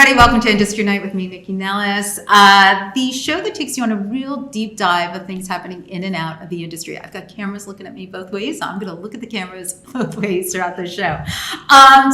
everybody. Welcome to Industry Night with me, Nikki Nellis. The show that takes you on a real deep dive of things happening in and out of the industry. I've got cameras looking at me both ways, so I'm going to look at the cameras both ways throughout the show.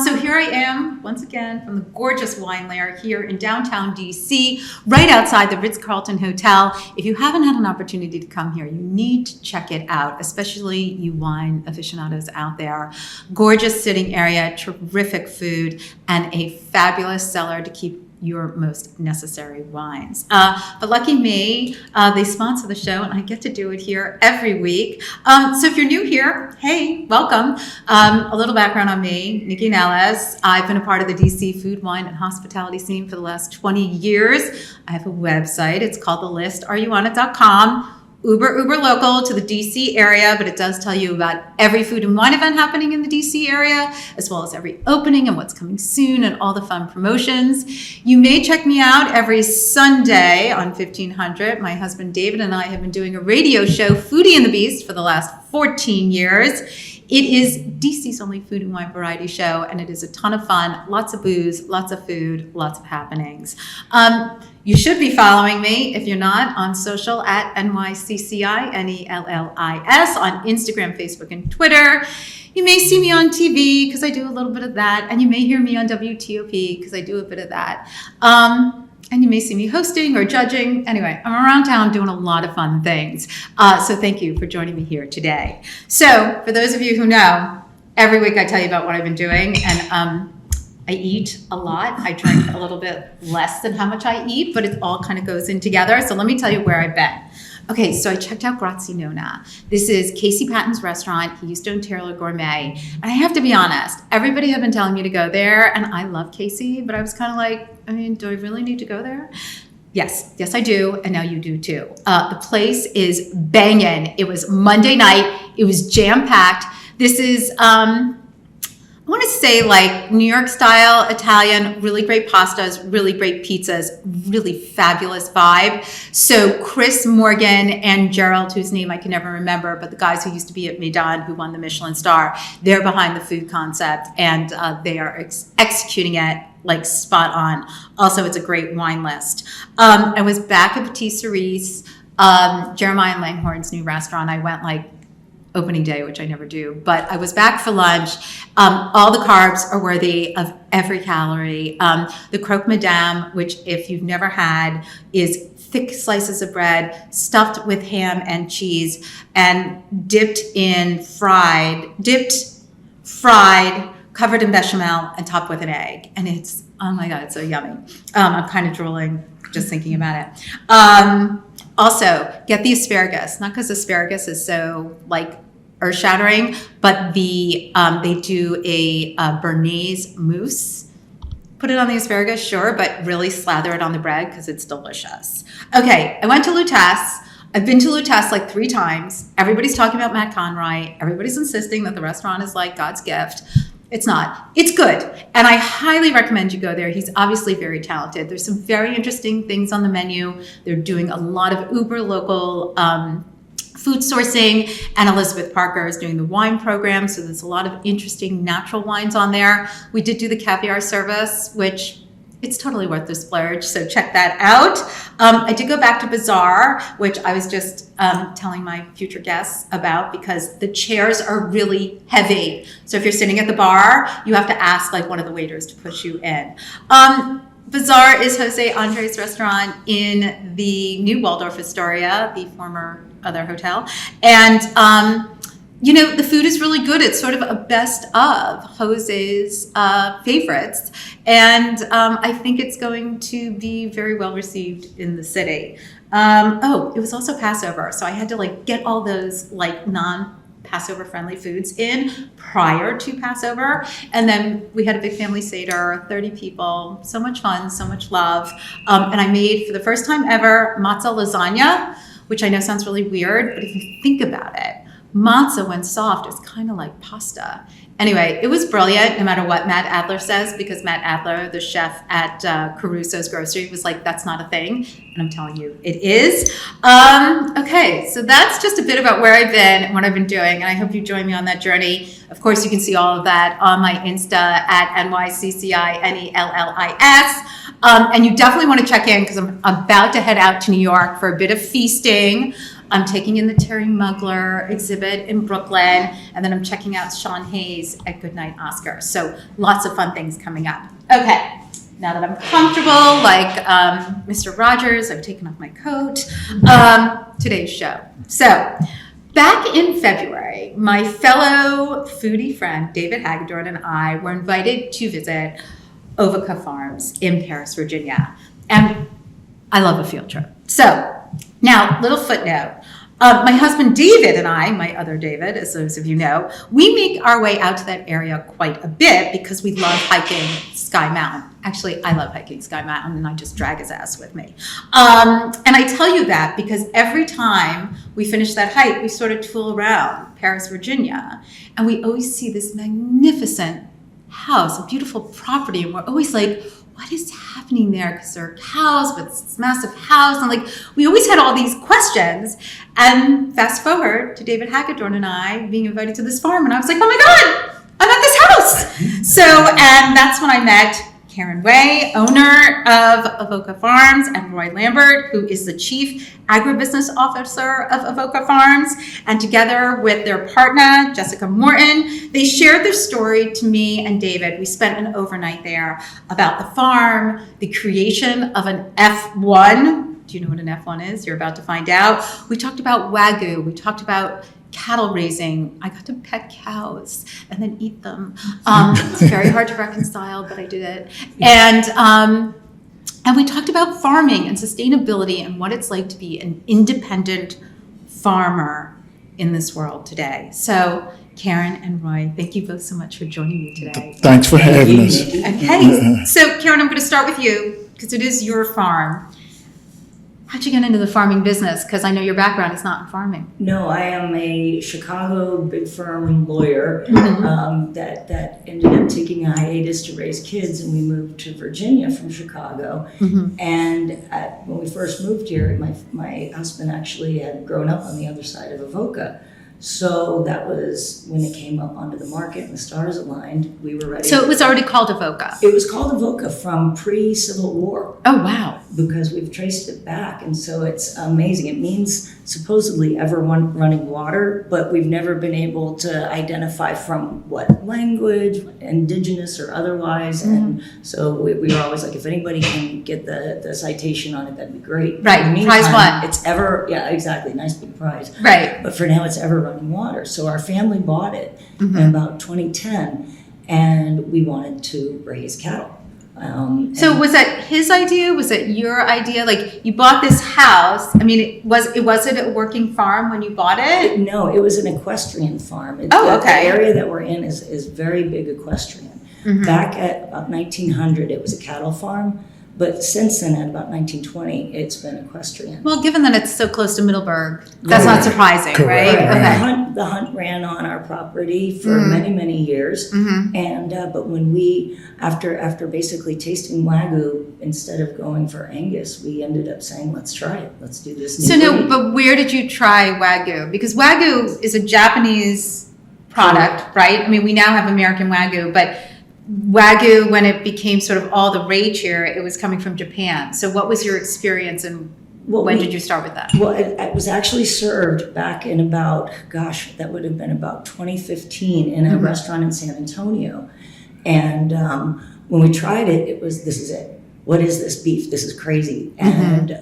So here I am, once again, from the gorgeous wine lair here in downtown DC, right outside the Ritz-Carlton Hotel. If you haven't had an opportunity to come here, you need to check it out, especially you wine aficionados out there. Gorgeous sitting area, terrific food, and a fabulous cellar to keep your most necessary wines. But lucky me, they sponsor the show and I get to do it here every week. So if you're new here, hey, welcome. A little background on me, Nikki Nellis. I've been a part of the DC food, wine, and hospitality scene for the last 20 years. I have a website. It's called thelistareyouonit.com. Uber local to the DC area, but it does tell you about every food and wine event happening in the DC area, as well as every opening and what's coming soon and all the fun promotions. You may check me out every Sunday on 1500. My husband David and I have been doing a radio show, Foodie and the Beast, for the last 14 years. It is DC's only food and wine variety show, and it is a ton of fun, lots of booze, lots of food, lots of happenings. You should be following me, if you're not, on social at NYCCINELLIS on Instagram, Facebook, and Twitter. You may see me on TV because I do a little bit of that, and you may hear me on WTOP because I do a bit of that. And you may see me hosting or judging. Anyway, I'm around town doing a lot of fun things. So thank you for joining me here today. So for those of you who know, every week I tell you about what I've been doing, and I eat a lot. I drink a little bit less than how much I eat, but it all kind of goes in together. So let me tell you where I've been. Okay, so I checked out Grazie Nonna. This is Casey Patton's restaurant. He used to own Taylor Gourmet. And I have to be honest, everybody had been telling me to go there, and I love Casey, but I was kind of like, I mean, do I really need to go there? Yes, I do, and now you do too. The place is banging. It was Monday night. It was jam-packed. This is, I want to say like New York style Italian, really great pastas, really great pizzas, really fabulous vibe. So Chris Morgan and Gerald, whose name I can never remember, but the guys who used to be at Medan, who won the Michelin star, they're behind the food concept, and they are executing it like spot on. Also, it's a great wine list. I was back at Petite Cerise, Jeremiah and Langhorn's new restaurant. I went like opening day, which I never do, but I was back for lunch. All the carbs are worthy of every calorie. The Croque Madame, which if you've never had, is thick slices of bread stuffed with ham and cheese and dipped, fried, covered in bechamel and topped with an egg. And it's, oh my God, it's so yummy. I'm kind of drooling just thinking about it. Also, get the asparagus, not because asparagus is so like earth-shattering, but they do a Bernaise mousse. Put it on the asparagus, sure, but really slather it on the bread because it's delicious. Okay, I went to Lutece. I've been to Lutece like 3 times. Everybody's talking about Matt Conroy. Everybody's insisting that the restaurant is like God's gift. It's not. It's good. And I highly recommend you go there. He's obviously very talented. There's some very interesting things on the menu. They're doing a lot of uber local food sourcing, and Elizabeth Parker is doing the wine program. So there's a lot of interesting natural wines on there. We did do the caviar service, which it's totally worth the splurge, so check that out. I did go back to Bazaar, which I was just telling my future guests about because the chairs are really heavy. So if you're sitting at the bar, you have to ask like one of the waiters to push you in. Bazaar is Jose Andres' restaurant in the new Waldorf Astoria, the former other hotel. And you know, the food is really good. It's sort of a best of Jose's favorites. And I think it's going to be very well received in the city. It was also Passover. So I had to like get all those like non-Passover friendly foods in prior to Passover. And then we had a big family Seder, 30 people, so much fun, so much love. And I made for the first time ever matzah lasagna, which I know sounds really weird, but if you think about it, matzah, when soft, is kind of like pasta. Anyway, it was brilliant, no matter what Matt Adler says, because Matt Adler, the chef at Caruso's Grocery, was like, that's not a thing. And I'm telling you, it is. Okay, so that's just a bit about where I've been and what I've been doing. And I hope you join me on that journey. Of course, you can see all of that on my Insta at NYCCINELLIS. And you definitely want to check in because I'm about to head out to New York for a bit of feasting. I'm taking in the Thierry Mugler exhibit in Brooklyn, and then I'm checking out Sean Hayes at Goodnight Oscar. So lots of fun things coming up. Okay, now that I'm comfortable, like Mr. Rogers, I've taken off my coat. Today's show. So back in February, my fellow foodie friend, David Hagedorn, and I were invited to visit Avoca Farms in Paris, Virginia. And I love a field trip. So now, little footnote. My husband David and I, my other David, as those of you know, we make our way out to that area quite a bit because we love hiking Sky Mountain. Actually, I love hiking Sky Mountain, and I just drag his ass with me. And I tell you that because every time we finish that hike, we sort of tool around Paris, Virginia, and we always see this magnificent house, a beautiful property, and we're always like, what is happening there? Because there are cows, but it's this massive house. And like, we always had all these questions. And fast forward to David Hagedorn and I being invited to this farm. And I was like, oh my God, I'm at this house. So, and that's when I met Karen Way, owner of Avoca Farms, and Roy Lambert, who is the chief agribusiness officer of Avoca Farms. And together with their partner, Jessica Morton, they shared their story to me and David. We spent an overnight there about the farm, the creation of an F1. Do you know what an F1 is? You're about to find out. We talked about Wagyu. We talked about cattle raising. I got to pet cows and then eat them. It's very hard to reconcile, but I did it. And we talked about farming and sustainability and what it's like to be an independent farmer in this world today. So Karen and Roy, thank you both so much for joining me today. Thanks for having us. Okay, so Karen, I'm going to start with you because it is your farm. How'd you get into the farming business? Because I know your background is not in farming. No, I am a Chicago big firm lawyer that ended up taking a hiatus to raise kids, and we moved to Virginia from Chicago. And when we first moved here, my husband actually had grown up on the other side of Avoca. So that was when it came up onto the market and the stars aligned. We were ready. So it was already called Avoca? It was called Avoca from pre-Civil War. Oh, wow. Because we've traced it back. And so it's amazing. It means supposedly ever running water, but we've never been able to identify from what language, indigenous or otherwise. And so we were always like, if anybody can get the citation on it, that'd be great. Right, prize one. It's ever, yeah, exactly, nice big prize. Right. But for now, it's ever running water. So our family bought it in about 2010, and we wanted to raise cattle. So was that his idea? Was it your idea? Like, you bought this house. I mean, was it a working farm when you bought it? No, it was an equestrian farm. Okay. The area that we're in is very big equestrian. Back at about 1900, it was a cattle farm. But since then, at about 1920, it's been equestrian. Well, given that it's so close to Middleburg, that's not surprising, right? Correct. The hunt ran on our property for many, many years. And but when we, after basically tasting Wagyu, instead of going for Angus, we ended up saying, let's try it. Let's do this new breed. But where did you try Wagyu? Because Wagyu is a Japanese product, right? I mean, we now have American Wagyu, but Wagyu, when it became sort of all the rage here, it was coming from Japan. So what was your experience, and when did you start with that? Well, it was actually served back in about, that would have been about 2015 in a restaurant in San Antonio. And when we tried it, this is it. What is this beef? This is crazy. And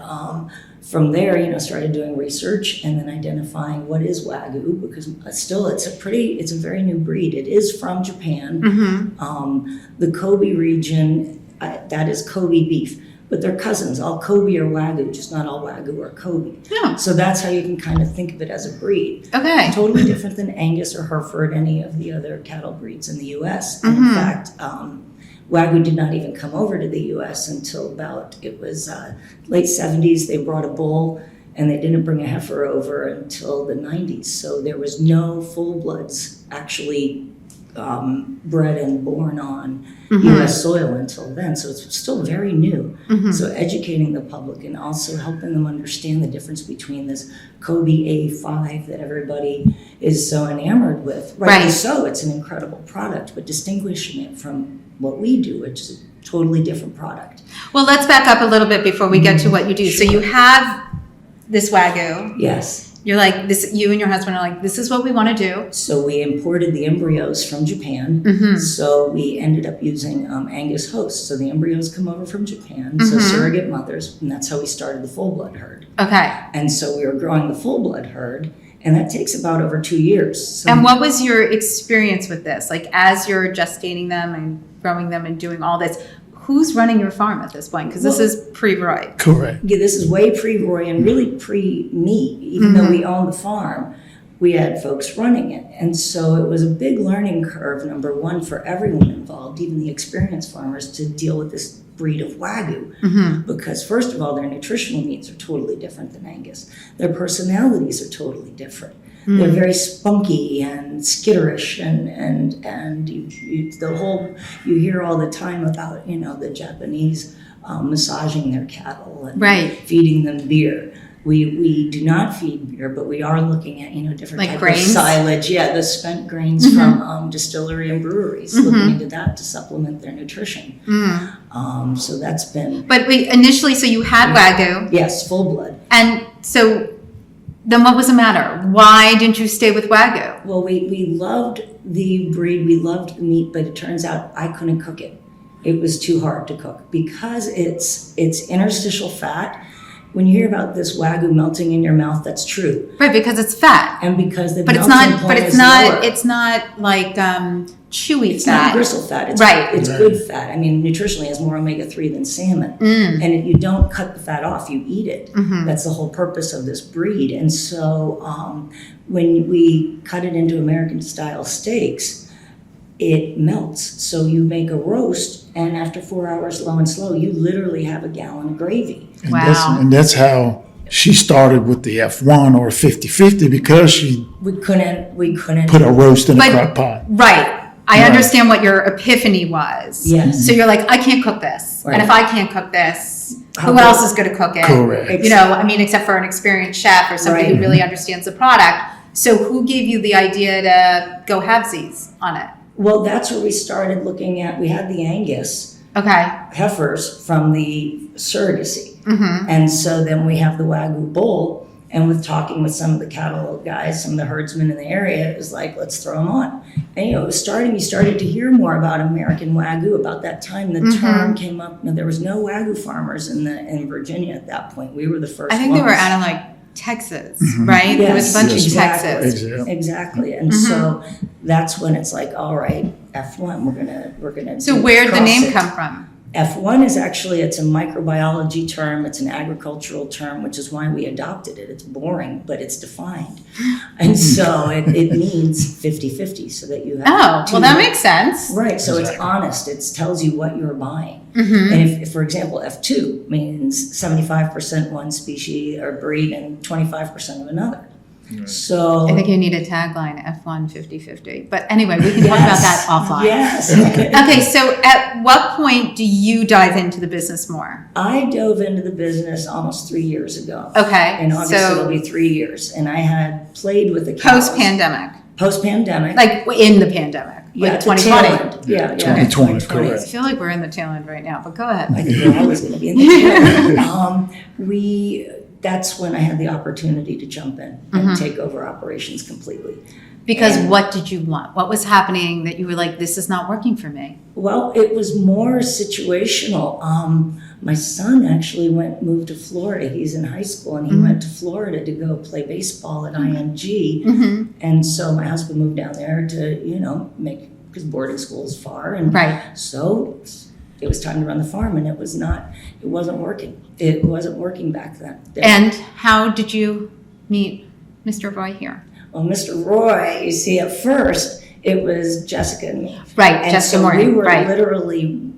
from there, started doing research and then identifying what is Wagyu, because still it's a very new breed. It is from Japan. The Kobe region, that is Kobe beef, but they're cousins. All Kobe are Wagyu, just not all Wagyu are Kobe. Yeah. So that's how you can kind of think of it as a breed. Okay. Totally different than Angus or Hereford, any of the other cattle breeds in the U.S. And in fact, Wagyu did not even come over to the U.S. until about, it was late 70s. They brought a bull and they didn't bring a heifer over until the 90s. So there was no full-bloods actually bred and born on U.S. soil until then. So it's still very new. So educating the public and also helping them understand the difference between this Kobe A5 that everybody is so enamored with. Rightly so, it's an incredible product, but distinguishing it from what we do, which is a totally different product. Well, let's back up a little bit before we get to what you do. So you have this Wagyu. Yes. You're like, this. You and your husband are like, this is what we want to do. So we imported the embryos from Japan. So we ended up using Angus hosts. So the embryos come over from Japan, so surrogate mothers, and that's how we started the full blood herd. Okay. And so we were growing the full blood herd, and that takes about over 2 years. So And what was your experience with this? Like, as you're gestating them and growing them and doing all this, who's running your farm at this point? Because this is pre-Roy. Correct. Yeah, this is way pre-Roy and really pre-me. Even though we owned the farm, we had folks running it. And so it was a big learning curve, number one, for everyone involved, even the experienced farmers, to deal with this breed of Wagyu. Because first of all, their nutritional needs are totally different than Angus. Their personalities are totally different. They're very spunky and skitterish, and you hear all the time about, the Japanese massaging their cattle and feeding them beer. We do not feed beer, but we are looking at different Like type grains? of silage. Yeah, the spent grains from distillery and breweries, looking into that to supplement their nutrition. So that's been But initially, so you had Wagyu. yes, full blood. And so then what was the matter? Why didn't you stay with Wagyu? Well, we loved the breed, we loved the meat, but it turns out I couldn't cook it. It was too hard to cook because it's interstitial fat. When you hear about this Wagyu melting in your mouth, that's true. Right, because it's fat. And because the But it's melting not. point But it's is not. lower. It's not like chewy It's fat. not bristle fat. It's, Right. It's good fat. I mean, nutritionally, it has more omega-3 than salmon. And you don't cut the fat off, you eat it. That's the whole purpose of this breed. And so when we cut it into American-style steaks, it melts. So you make a roast, and after 4 hours, low and slow, you literally have a gallon of gravy. And Wow. that's how she started with the F1 or 50-50 because she We couldn't put a roast in But- a crock pot. Right. I Right. understand what your epiphany was. Yes. So you're like, I can't cook this. Right. And if I can't cook this, How who could- else is going to cook it? Correct. Except for an experienced chef or somebody who Right. really understands the product. So who gave you the idea to go Halfsies on it? Well, that's where we started looking at, we had the Angus Okay. heifers from the surrogacy. Mm-hmm. And so then we have the Wagyu bull, and with talking with some of the cattle guys, some of the herdsmen in the area, it was like, let's throw them on. And it was you started to hear more about American Wagyu. About that time, the term came up. Now, there was no Wagyu farmers in Virginia at that point. We were the first I think ones. they were out of like Texas, right? There was a bunch Yes, of exactly. Texas. Exactly. And so that's when it's like, all right, F1, we're gonna So do where'd the cross name it. come from? F1 is actually, it's a microbiology term, it's an agricultural term, which is why we adopted it. It's boring, but it's defined. And so it means 50-50, so that you have Oh, two- well, that makes sense. Right, so it's Exactly. honest, it tells you what you're buying. Mm-hmm. And if, for example, F2 means 75% one species or breed and 25% of another. So I think you need a tagline, F1 50-50. But anyway, we can talk about that offline. Yes. Okay, so at what point do you dive into the business more? I dove into the business almost 3 years ago. Okay, In August, it'll so be 3 years. And I had played with the cows. post-pandemic, Post-pandemic. like in the pandemic, Yeah, like at the 2020. tail end. Yeah, 2020, 2020. I correct. feel like we're in the tail end right now, but go I ahead. didn't know I was going to be in the tail end. That's when I had the opportunity to jump in and take over operations completely. Because And- what did you want? What was happening that you were like, this is not working for me? Well, it was more situational. My son actually moved to Florida. He's in high school, and he went to Florida to go play baseball at IMG. And so my husband moved down there to, because boarding school is far. And Right. so it was time to run the farm, and it wasn't working. It wasn't working back then. And how did you meet Mr. Roy here? Well, Mr. Roy, you see, at first, it was Jessica and me. Right, And Jessica so Morgan, we were right. literally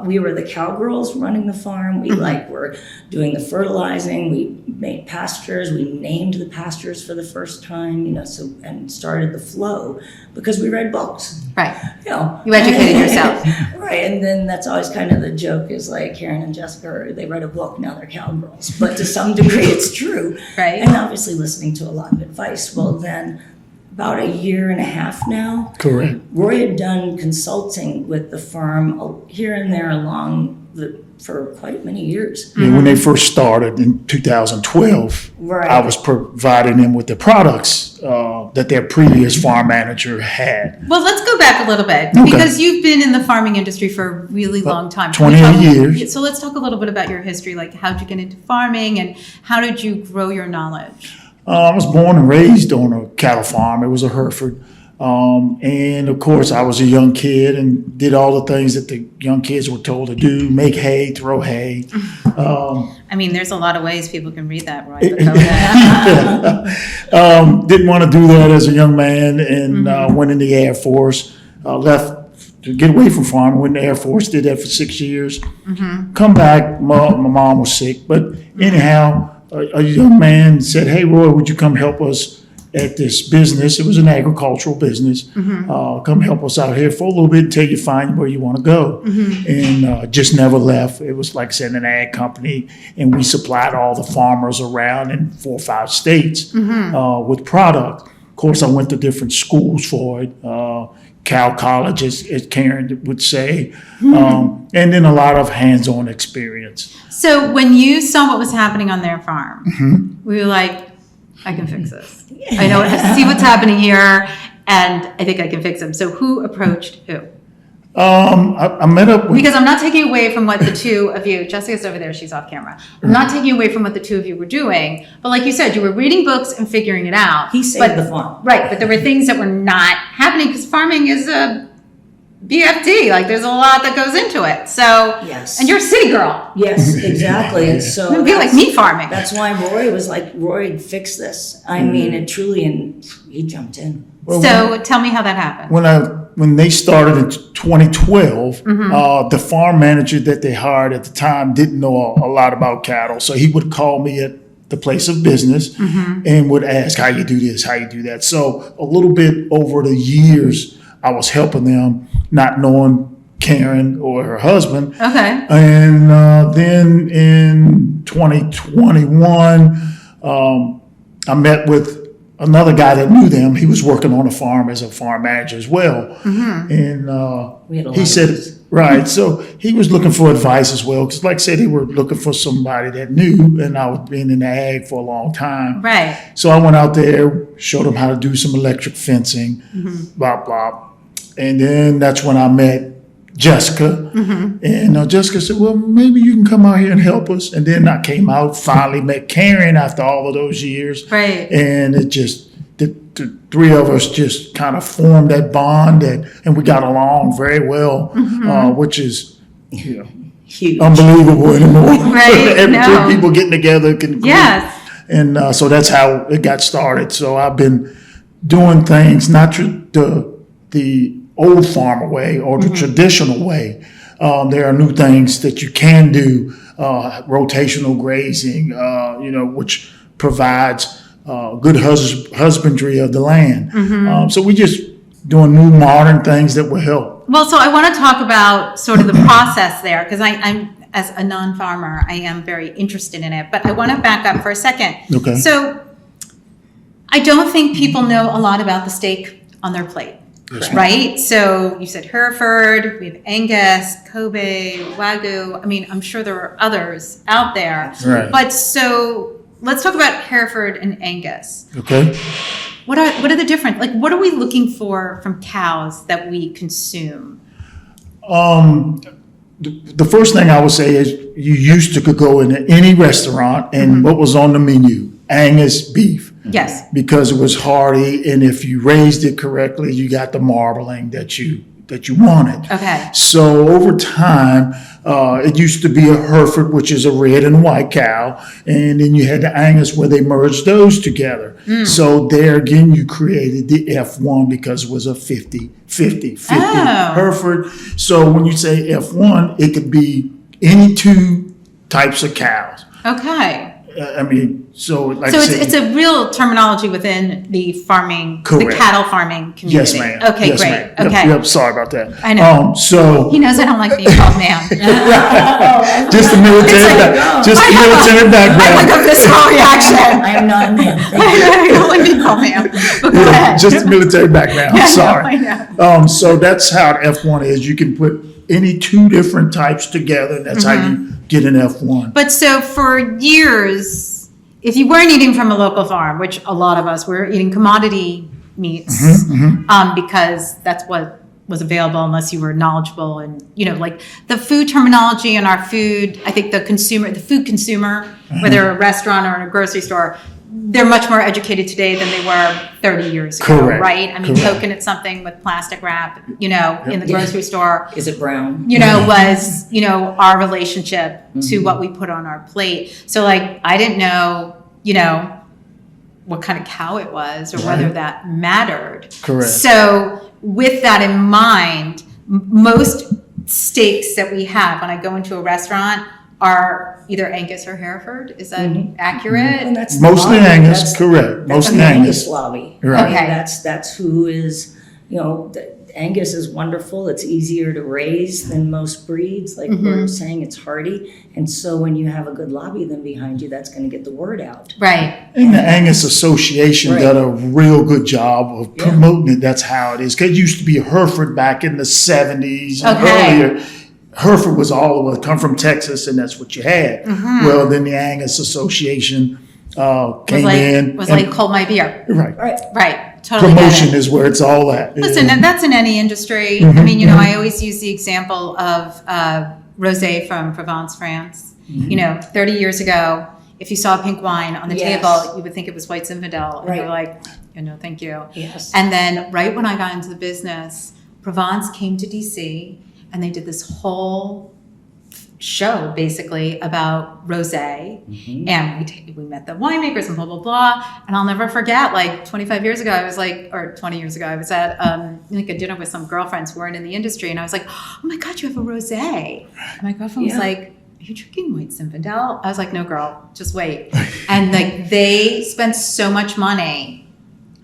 we were the cowgirls running the farm. We were doing the fertilizing. We made pastures. We named the pastures for the first time, and started the flow because we read books. Right. You educated yourself. Right. And then that's always kind of the joke is like Karen and Jessica, they read a book, now they're cowgirls. But to some degree it's true. Right. And obviously listening to a lot of advice. Well, then about a year and a half now. Correct. Roy had done consulting with the firm here and there for quite many years. And when they first started in 2012, Right. I was providing them with the products that their previous farm manager had. Well, let's go back a little bit because you've been in the farming industry for a really long time. 28 years. So let's talk a little bit about your history. Like, how'd you get into farming and how did you grow your knowledge? I was born and raised on a cattle farm. It was a Hereford. And of course, I was a young kid and did all the things that the young kids were told to do, make hay, throw hay. I mean, there's a lot of ways people can read that, right? But go ahead. Didn't want to do that as a young man and went in the Air Force, left to get away from farming, went in the Air Force, did that for 6 years. Come back, my mom was sick. But anyhow, a young man said, "Hey, Roy, would you come help us at this business?" It was an agricultural business. Come help us out here for a little bit until you find where you want to go. And just never left. It was, like I said, an ag company, and we supplied all the farmers around in 4 or 5 states with product. Of course, I went to different schools for it. Cal College, as Karen would say, and then a lot of hands-on experience. So when you saw what was happening on their farm, we were like, I can fix this. I know, I see what's happening here, and I think I can fix them. So who approached who? I met up with... Because I'm not taking away from what the two of you, Jessica's over there, she's off camera. I'm not taking away from what the two of you were doing, but like you said, you were reading books and figuring it out. He saved the farm. Right, but there were things that were not happening because farming is a BFD. Like, there's a lot that goes into it. So, Yes. And you're a city girl. Yes, exactly. And so It'd be like me farming. That's why Roy was like, Roy, fix this. I mean, it truly, and he jumped in. Well, So tell me how that happened. when they started in 2012, the farm manager that they hired at the time didn't know a lot about cattle. So he would call me at the place of business and would ask, how you do this, how you do that. So a little bit over the years, I was helping them, not knowing Karen or her husband. Okay. And then in 2021, I met with another guy that knew them. He was working on a farm as a farm manager as well. And We had a lot he of said, those. right. So he was looking for advice as well. Because like I said, they were looking for somebody that knew. And I was being in the ag for a long time. Right. So I went out there, showed them how to do some electric fencing, blah, blah. And then that's when I met Jessica. And Jessica said, well, maybe you can come out here and help us. And then I came out, finally met Karen after all of those years. Right. And it just, the three of us just kind of formed that bond and we got along very well, which is Huge. unbelievable anymore. Right, Every no. two people getting together can. Yes. And so that's how it got started. So I've been doing things, not the old farmer way or the traditional way. There are new things that you can do, rotational grazing, which provides good husbandry of the land. So we just doing new modern things that will help. Well, so I want to talk about sort of the process there because I'm, as a non-farmer, I am very interested in it. But I want to back up for a second. Okay. So I don't think people know a lot about the steak on their plate. Right? So you said Hereford, we have Angus, Kobe, Wagyu. I mean, I'm sure there are others out there. Right. But so let's talk about Hereford and Angus. Okay. What are the different, like, what are we looking for from cows that we consume? The first thing I would say is you used to could go into any restaurant and what was on the menu? Angus beef. Yes. Because it was hearty, and if you raised it correctly, you got the marbling that you that you wanted. Okay. So over time, it used to be a Hereford, which is a red and white cow, and then you had the Angus where they merged those together. So there again, you created the F1 because it was a 50-50 Hereford. So when you say F1, it could be any two types of cows. Okay. I mean, so like So I it's, said, it's a real terminology within the farming, Correct. the cattle farming community. yes, ma'am. Okay, yes, great. Ma'am. Okay. Yep, sorry about that. I know. So He knows I don't like being called ma'am. just the military, just the military I background. like a visceral reaction. I am not a man. I don't like being called ma'am. But go ahead. Just the military background. I Sorry. know. So that's how F1 is. You can put any two different types together, and that's how you get an F1. But so for years, if you weren't eating from a local farm, which a lot of us were eating commodity meats, because that's what was available unless you were knowledgeable and, like the food terminology in our food, I think the food consumer, whether a restaurant or in a grocery store, they're much more educated today than they were 30 years ago, Correct. right? I mean, Correct. poking at something with plastic wrap, in the grocery store, Is it brown? was, our relationship to what we put on our plate. So like, I didn't know, what kind of cow it was or whether that mattered. Correct. So with that in mind, most steaks that we have when I go into a restaurant are either Angus or Hereford. Is that accurate? And that's the Mostly lobby. Angus, That's- correct. That's Mostly the Angus. Angus lobby. Right. I mean, Okay. that's who is, Angus is wonderful. It's easier to raise than most breeds. Like we're saying, it's hardy. And so when you have a good lobby then behind you, that's going to get the word out. Right. And the Angus Association Right. did a real good job of promoting it. That's how it is. Because it used to be Hereford back in the 70s and Okay. earlier. Hereford was all over, come from Texas, and that's what you had. Well, then the Angus Association came in. Was and- like, hold my beer. right. Right. Totally Promotion get it. is where it's all at. Listen, and that's in any industry. I mean, I always use the example of rosé from Provence, France. 30 years ago, if you saw pink wine on the Yes. table, you would think it was White Zinfandel. And Right. you were like, thank you. Yes. And then right when I got into the business, Provence came to DC and they did this whole show basically about rosé. And we met the winemakers and blah, blah, blah. And I'll never forget, like 25 years ago, I was like, or 20 years ago, I was at like a dinner with some girlfriends who weren't in the industry. And I was like, oh my God, you have a rosé. And my girlfriend was like, are you drinking White Zinfandel? I was like, no, girl, just wait. And like they spent so much money.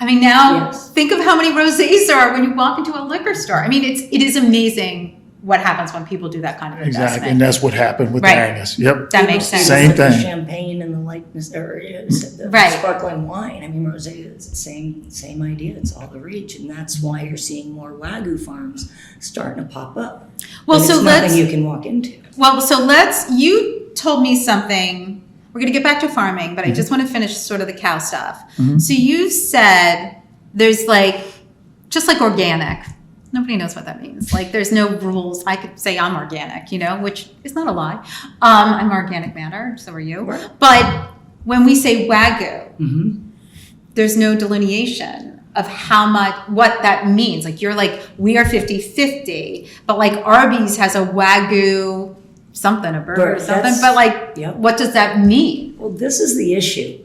I mean, now think of how many rosés there are when you walk into a liquor store. I mean, it is amazing what happens when people do that kind of investment. Exactly, and that's what happened with Right. Angus. Yep. That makes sense. Same Like the thing. champagne and the lightness, or the Right. sparkling wine. I mean, rosé is the same idea. It's all the rage, and that's why you're seeing more Wagyu farms starting to pop up. Well, But so it's let's nothing you can walk into. you told me something. We're going to get back to farming, but I just want to finish sort of the cow stuff. So you said there's just like organic. Nobody knows what that means. Like there's no rules. I could say I'm organic, which is not a lie. I'm organic matter, so are you. Right. But when we say Wagyu, there's no delineation of what that means. Like you're like, we are 50-50, but like Arby's has a Wagyu something, a burger or something, That's- but like, what does that mean? Well, this is the issue,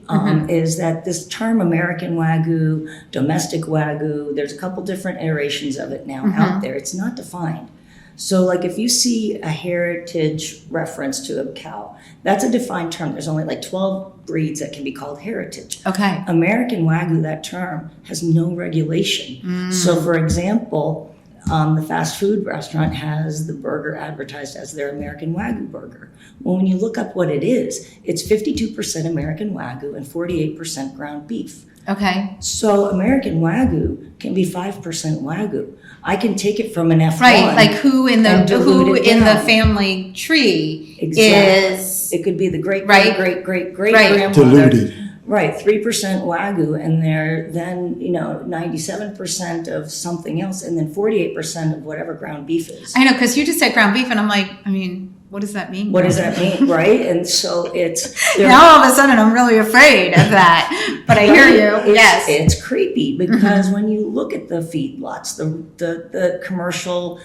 is that this term American Wagyu, domestic Wagyu, there's a couple different iterations of it now out there. It's not defined. So like if you see a heritage reference to a cow, that's a defined term. There's only like 12 breeds that can be called heritage. Okay. American Wagyu, that term, has no regulation. So for example, the fast food restaurant has the burger advertised as their American Wagyu burger. Well, when you look up what it is, it's 52% American Wagyu and 48% ground beef. Okay. So American Wagyu can be 5% Wagyu. I can take it from an F1. Right. Like who in and dilute it the down. family tree Exactly. is It could be the great Right. grandmother. Diluted. Right, 3% Wagyu, and they're then 97% of something else, and then 48% of whatever ground beef is. I know, because you just said ground beef, and I'm like, I mean, what does that mean? What does that mean, right? And so it's Now all of a sudden I'm really afraid of that. But I hear you. Yes. It's creepy because when you look at the feedlots, the commercial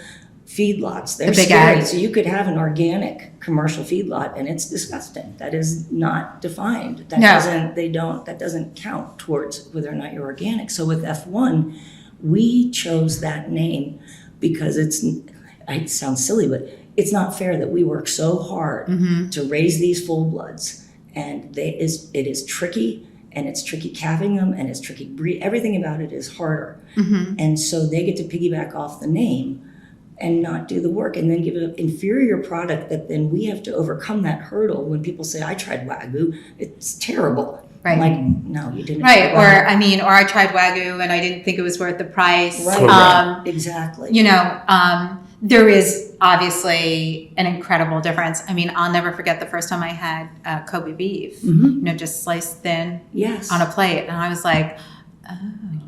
feedlots, they're The big scary. ag. So you could have an organic commercial feedlot and it's disgusting. That is not defined. That doesn't count towards whether or not you're organic. So with F1, we chose that name because it sounds silly, but it's not fair that we work so hard to raise these full bloods, and it is tricky, and it's tricky calving them, and it's tricky breed. Everything about it is harder, and so they get to piggyback off the name and not do the work, and then give an inferior product that then we have to overcome that hurdle. When people say, "I tried Wagyu, it's terrible." Right. I'm like, no, you didn't. Right. Or I tried Wagyu and I didn't think it was worth the price. Right. Exactly. There is obviously an incredible difference. I mean, I'll never forget the first time I had Kobe beef, just sliced thin on a plate. And I was like, oh.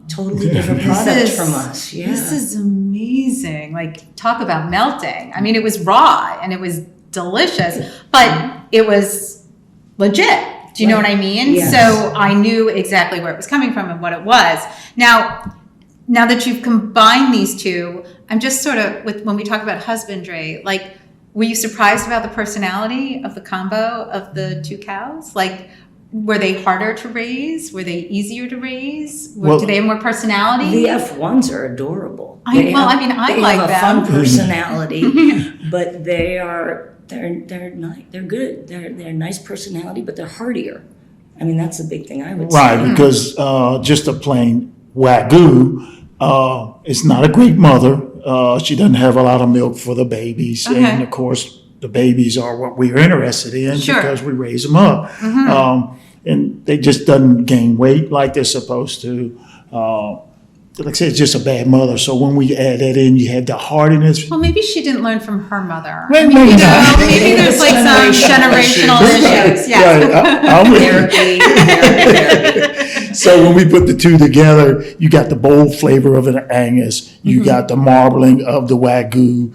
Totally different product from us. Yeah. This is amazing. Like, talk about melting. I mean, it was raw and it was delicious, but it was legit. Do you know what I mean? Yes. So I knew exactly where it was coming from and what it was. Now that you've combined these two, I'm just sort of, when we talk about husbandry, like, were you surprised about the personality of the combo of the two cows? Like, were they harder to raise? Were they easier to raise? Do they have more personality? The F1s are adorable. I like them. They have a fun personality, but they're good. They're nice personality, but they're hardier. I mean, that's the big thing I would say. Right, because just a plain Wagyu is not a great mother. She doesn't have a lot of milk for the babies. Okay. And of course, the babies are what we're interested in because we raise them up. And they just doesn't gain weight like they're supposed to. Like I said, it's just a bad mother. So when we add that in, you had the hardiness. Well, maybe she didn't learn from her mother. Maybe not. Maybe there's like some generational issues. Yeah. Right. So when we put the two together, you got the bold flavor of an Angus. You got the marbling of the Wagyu.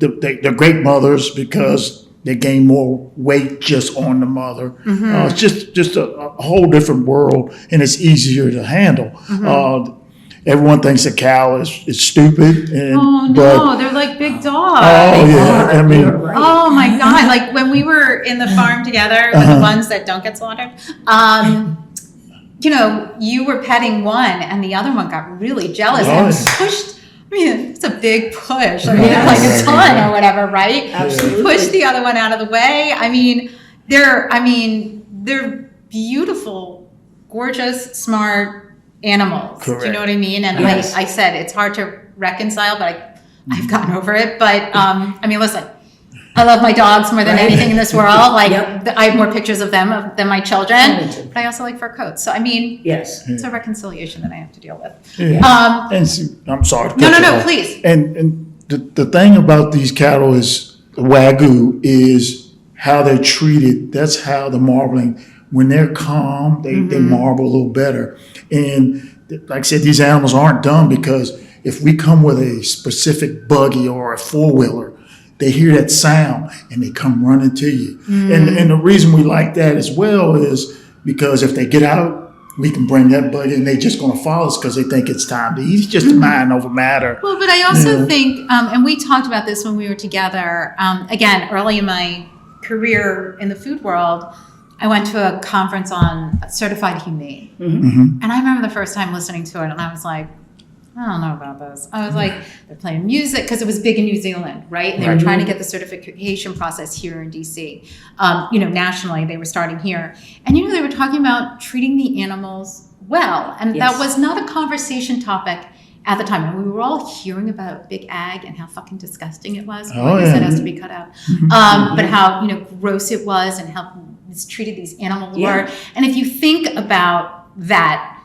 They're great mothers because they gain more weight just on the mother. It's just a whole different world, and it's easier to handle. Everyone thinks a cow is stupid. But they're like big dogs. Oh, yeah. I mean, oh my God. Like when we were in the farm together, with the ones that don't get slaughtered, you were petting one and the other one got really jealous and pushed. I mean, it's a big push. I mean, like a ton or whatever, right? Absolutely. Push the other one out of the way. I mean, they're beautiful, gorgeous, smart animals. Correct. Do you know what I mean? And Yes. I said it's hard to reconcile, but I've gotten over it. But listen, I love my dogs more than anything in this world. Like I have more pictures of them than my children. Me too. But I also like fur coats. So Yes. it's a reconciliation that I have to deal with. yeah. And see, I'm sorry. to cut you No, off. please. And the thing about these cattle is Wagyu is how they're treated. That's how the marbling, when they're calm, they marble a little better. And like I said, these animals aren't dumb because if we come with a specific buggy or a four-wheeler, they hear that sound and they come running to you. And the reason we like that as well is because if they get out, we can bring that buggy and they're just going to follow us because they think it's time to eat. It's just a mind over matter. Well, but I also think, and we talked about this when we were together, again, early in my career in the food world, I went to a conference on certified humane. And I remember the first time listening to it and I was like, I don't know about this. I was like, they're playing music because it was big in New Zealand, right? And they were trying to get the certification process here in DC. Nationally, they were starting here. And, they were talking about treating the animals well. And that was not a conversation topic at the time. And we were all hearing about big ag and how fucking disgusting it was. That has to be cut out. But how, gross it was and how mistreated these animals were. And if you think about that,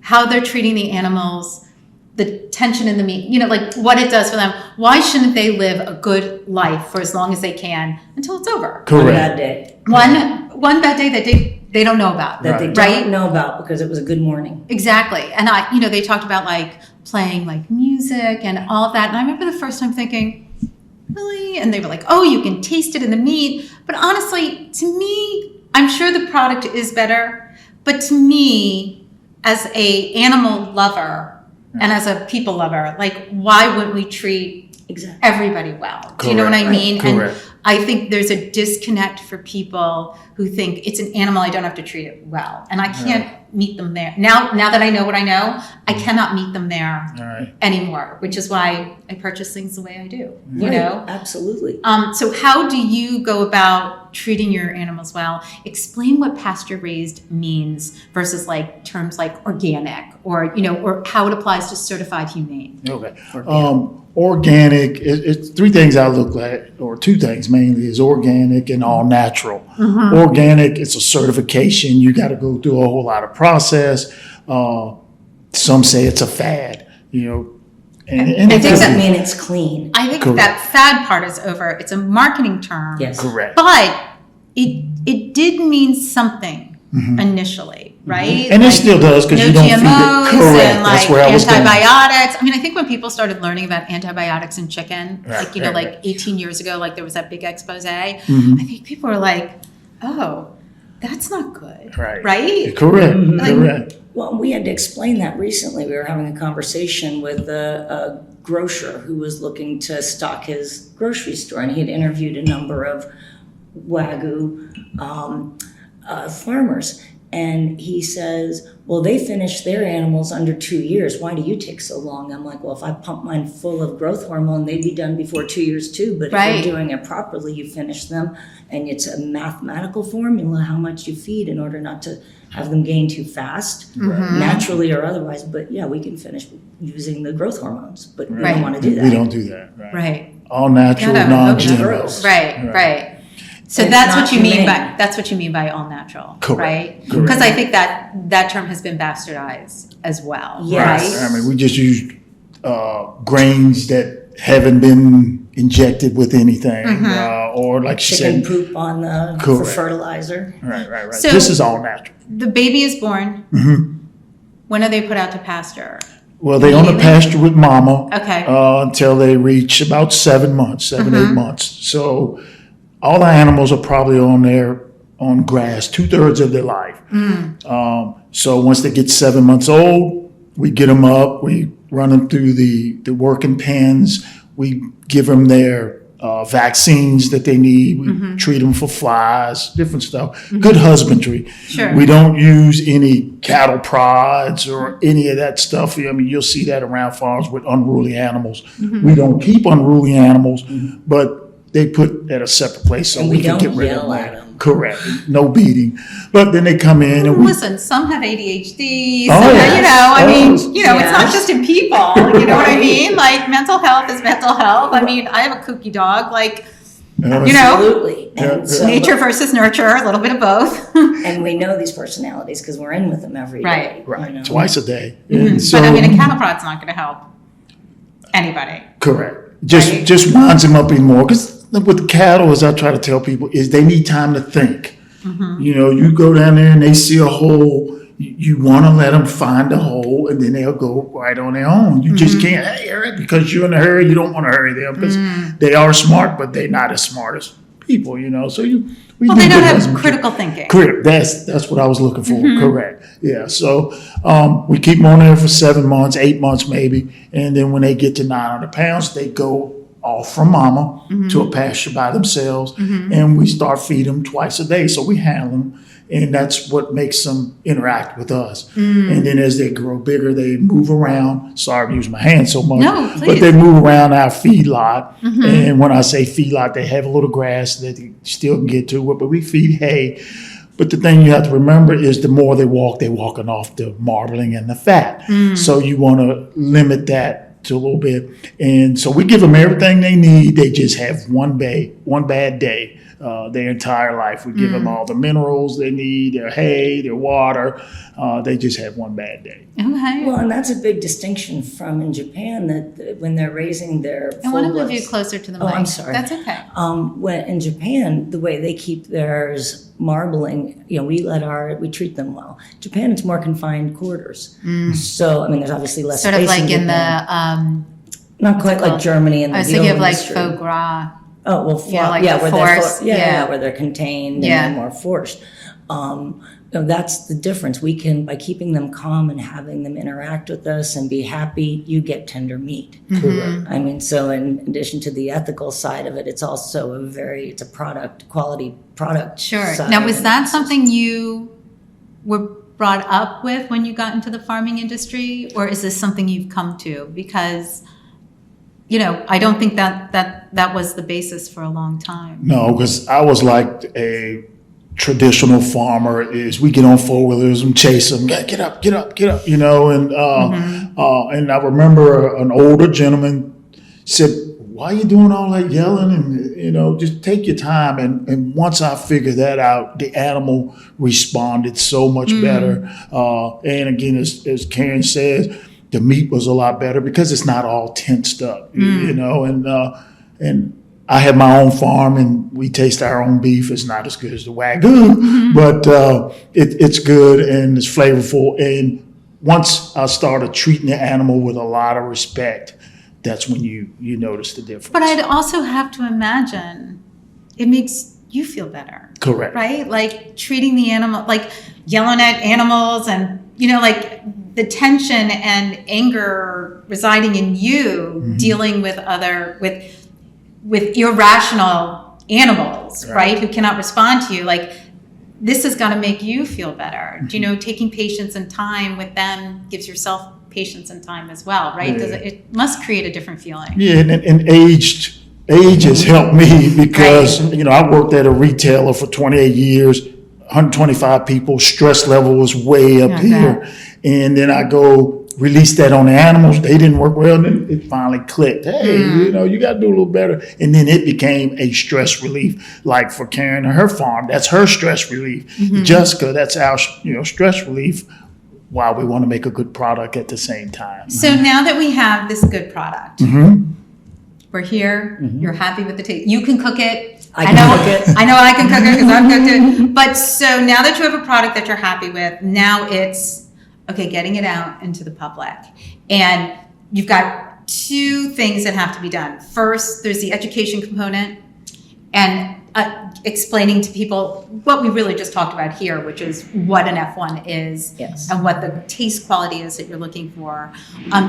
how they're treating the animals, the tension in the meat, like what it does for them. Why shouldn't they live a good life for as long as they can until it's over? Correct. One bad day. One bad day that they don't know about. That they don't know about because it was a good morning. Exactly. And they talked about like playing like music and all of that. And I remember the first time thinking, really? And they were like, oh, you can taste it in the meat. But honestly, to me, I'm sure the product is better. But to me, as a animal lover and as a people lover, like, why wouldn't we treat everybody well? Do you know what I mean? Correct. And I think there's a disconnect for people who think it's an animal, I don't have to treat it well. And I can't meet them there. Now that I know what I know, I cannot meet them there anymore, which is why I purchase things the way I do, you know? Absolutely. So how do you go about treating your animals well? Explain what pasture raised means versus like terms like organic or, you know, or how it applies to certified humane. Okay. Organic, it's three things I look at, or two things mainly, is organic and all natural. Organic, it's a certification. You got to go through a whole lot of process. Some say it's a fad, you know. And it doesn't mean it's clean. I think that fad part is over. It's a marketing term. Yes. Correct. But it did mean something initially, right? And it still does, because no you don't GMOs feed it. Correct. And That's like where I was going. antibiotics. I mean, I think when people started learning about antibiotics in chicken, like, you know, like 18 years ago, like there was that big expose. I think people were like, oh, that's not good. Right? Correct. Correct. Well, we had to explain that recently. We were having a conversation with a grocer who was looking to stock his grocery store, and he had interviewed a number of Wagyu farmers. And he says, well, they finish their animals under 2 years. Why do you take so long? I'm like, well, if I pump mine full of growth hormone, they'd be done before 2 years too. But if you're doing it properly, you finish them. And it's a mathematical formula, how much you feed in order not to have them gain too fast, naturally or otherwise. But yeah, we can finish using the growth hormones, but we don't want to do that. We don't do that. Right. All natural, non-GMO. Right. So that's what you mean by all natural, right? Because I think that term has been bastardized as well, right? I mean, we just use grains that haven't been injected with anything, or like you chicken said, poop on the for fertilizer. Right. So this is all natural. The baby is born. When are they put out to pasture? Well, they on the pasture with mama until they reach about 7 months, 8 months. So all the animals are probably on grass 2/3 of their life. So once they get 7 months old, we get them up, we run them through the working pens, we give them their vaccines that they need, we treat them for flies, different stuff. Good husbandry. Sure. We don't use any cattle prods or any of that stuff. I mean, you'll see that around farms with unruly animals. We don't keep unruly animals, but they put at a separate place so And we we can don't get rid of yell at them. them. Correct. No beating. But then they come in and we... Listen, some have ADHD, Oh, some, yes. you know, I mean, Oh, you know, it's not just in people, you know what I mean? Like, mental health is mental health. I mean, I have a kooky dog, like, you know, Absolutely. And so, nature versus nurture, a little bit of both. and we know these personalities because we're in with them every day. Right. You know? Twice a day. And so, But I mean, a cattle prod's not going to help anybody. correct. Just winds them up even more. Because with cattle, as I try to tell people, is they need time to think. You know, you go down there and they see a hole, you want to let them find a hole, and then they'll go right on their own. You just can't, hey, Eric, because you're in a hurry, you don't want to hurry them, because they are smart, but they're not as smart as people, you know. So Well, they don't have critical thinking. Correct. That's what I was looking for. Correct. Yeah. So we keep them on there for 7 months, 8 months maybe, and then when they get to 900 pounds, they go off from mama to a pasture by themselves, and we start feeding them twice a day. So we handle them, and that's what makes them interact with us. And then as they grow bigger, they move around. Sorry to use my hands so much, No, but please. they move around our feed lot. And when I say feed lot, they have a little grass that they still can get to it, but we feed hay. But the thing you have to remember is the more they walk, they're walking off the marbling and the fat. So you want to limit that to a little bit. And so we give them everything they need. They just have one bad day their entire life. We give them all the minerals they need, their hay, their water. They just have one bad day. Okay. Well, and that's a big distinction from in Japan that when they're raising their I want to move full-bloods- you closer to the Oh, mic. I'm sorry. That's okay. When in Japan, the way they keep theirs marbling, you know, we treat them well. Japan, it's more confined quarters. So, I mean, there's obviously less Sort of space like in Japan. Not quite like Germany and the I was thinking of veal like industry. foie gras. Oh, well, Yeah, like where forced, they're yeah. where they're contained Yeah. and they're more forced. That's the difference. We can, by keeping them calm and having them interact with us and be happy, you get tender meat. Correct. I mean, so in addition to the ethical side of it, it's also it's a quality product. Sure. side Now, of was it. that something you were brought up with when you got into the farming industry, or is this something you've come to? Because, I don't think that was the basis for a long time. No, because I was like a traditional farmer. Is we get on four-wheelers and chase them, get up, and I remember an older gentleman said, "Why are you doing all that yelling? And just take your time." And once I figured that out, the animal responded so much better. And again, as Karen says, the meat was a lot better because it's not all tensed up, and I have my own farm and we taste our own beef. It's not as good as the Wagyu, but it's good and it's flavorful. And once I started treating the animal with a lot of respect, that's when you notice the difference. But I'd also have to imagine it makes you feel better. Correct. Right? Like treating the animal, like yelling at animals and, like the tension and anger residing in you dealing with with irrational animals, right? Who cannot respond to you. Like, this is going to make you feel better. Taking patience and time with them gives yourself patience and time as well, right? Yeah. It must create a different feeling. Yeah, and age has helped me because, I worked at a retailer for 28 years, 125 people, stress level was way up here. And then I go release that on the animals. They didn't work well. And then it finally clicked. Hey, you got to do a little better. And then it became a stress relief. Like for Karen and her farm, that's her stress relief. Jessica, that's our, stress relief, while we want to make a good product at the same time. So now that we have this good product, we're here, you're happy with the taste. You can cook it. I can cook it. I know I can cook it because I've cooked it. But so now that you have a product that you're happy with, now it's, getting it out into the public. And you've got two things that have to be done. First, there's the education component and explaining to people what we really just talked about here, which is what an F1 is and what the taste quality is that you're looking for.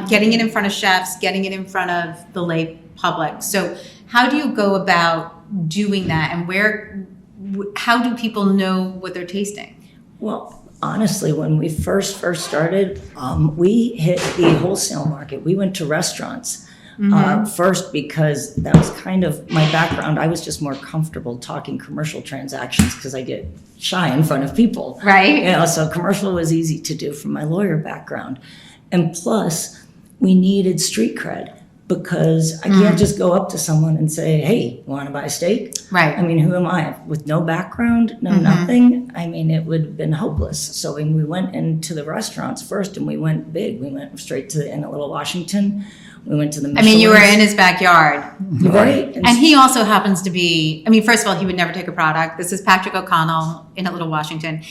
Getting it in front of chefs, getting it in front of the lay public. So how do you go about doing that, and how do people know what they're tasting? Well, honestly, when we first started, we hit the wholesale market. We went to restaurants first because that was kind of my background. I was just more comfortable talking commercial transactions because I get shy in front of people. Right. So commercial was easy to do from my lawyer background. And plus, we needed street cred. Because I can't just go up to someone and say, "Hey, want to buy a steak?" Right. I mean, who am I? With no background, nothing. I mean, it would have been hopeless. So when we went into the restaurants first, and we went big. We went straight to in a little Washington. We went to the Michelin's. You were in his backyard. Right. And he also happens to be, first of all, he would never take a product. This is Patrick O'Connell in a little Washington.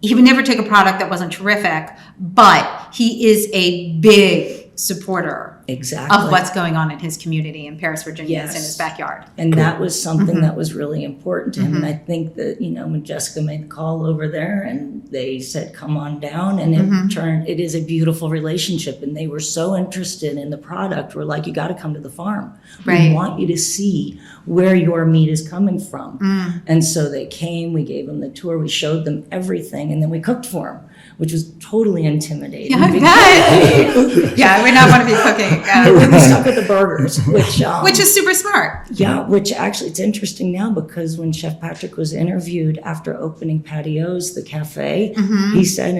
He would never take a product that wasn't terrific, but he is a big supporter of what's going on in his community in Paris, Virginia. It's in his backyard. And that was something that was really important to him. And I think that, when Jessica made the call over there and they said, "Come on down," and it is a beautiful relationship. And they were so interested in the product. We're like, "You got to come to the farm. Right. We want you to see where your meat is coming from." And so they came, we gave them the tour, we showed them everything, and then we cooked for them, which was totally intimidating. Yeah, I bet. Yeah, I would not want to be cooking. We stuck with the burgers, Which is super smart. Yeah, which actually it's interesting now because when Chef Patrick was interviewed after opening Patios, the cafe, he said